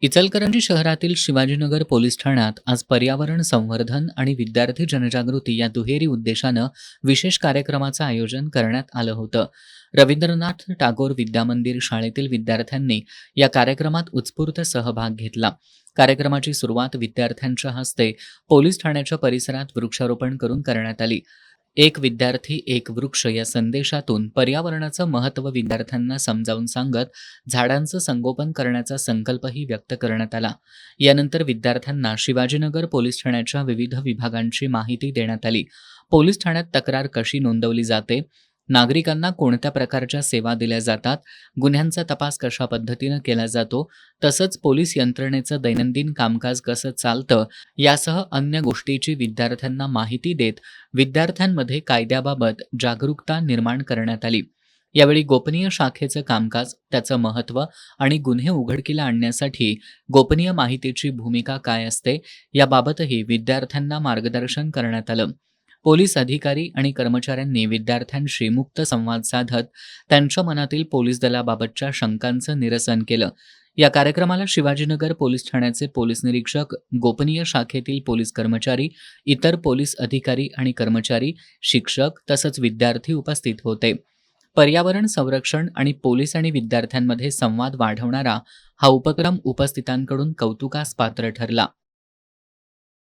इचलकरंजी शहरातील शिवाजीनगर पोलीस ठाण्यात आज पर्यावरण संवर्धन आणि विद्यार्थी जनजागृती या दुहेरी उद्देशानं विशेष कार्यक्रमाचं आयोजन करण्यात आलं होतं. रवींद्रनाथ टागोर विद्यामंदिर शाळेतील विद्यार्थ्यांनी या कार्यक्रमात उत्स्फूर्त सहभाग घेतला. कार्यक्रमाची सुरुवात विद्यार्थ्यांच्या हस्ते पोलीस ठाण्याच्या परिसरात वृक्षारोपण करून करण्यात आली. एक विद्यार्थी एक वृक्ष या संदेशातून पर्यावरणाचं महत्त्व विद्यार्थ्यांना समजावून सांगत झाडांचं संगोपन करण्याचा संकल्पही व्यक्त करण्यात आला. यानंतर विद्यार्थ्यांना शिवाजीनगर पोलीस ठाण्याच्या विविध विभागांची माहिती देण्यात आली. पोलीस ठाण्यात तक्रार कशी नोंदवली जाते, नागरिकांना कोणत्या प्रकारच्या सेवा दिल्या जातात, गुन्ह्यांचा तपास कशा पद्धतीनं केला जातो, तसंच पोलीस यंत्रणेचं दैनंदिन कामकाज कसं चालतं यासह अन्य गोष्टीची विद्यार्थ्यांना माहिती देत विद्यार्थ्यांमध्ये कायद्याबाबत जागरूकता निर्माण करण्यात आली. यावेळी गोपनीय शाखेचं कामकाज, त्याचं महत्त्व आणि गुन्हे उघडकीला आणण्यासाठी गोपनीय माहितीची भूमिका काय असते याबाबतही विद्यार्थ्यांना मार्गदर्शन करण्यात आलं. पोलीस अधिकारी आणि कर्मचाऱ्यांनी विद्यार्थ्यांशी मुक्त संवाद साधत त्यांच्या मनातील पोलीस दलाबाबतच्या शंकांचं निरसन केलं. या कार्यक्रमाला शिवाजीनगर पोलीस ठाण्याचे पोलीस निरीक्षक, गोपनीय शाखेतील पोलीस कर्मचारी, इतर पोलीस अधिकारी आणि कर्मचारी, शिक्षक तसंच विद्यार्थी उपस्थित होते. पर्यावरण संरक्षण आणि पोलीस आणि विद्यार्थ्यांमध्ये संवाद वाढवणारा हा उपक्रम उपस्थितांकडून कौतुकास पात्र ठरला.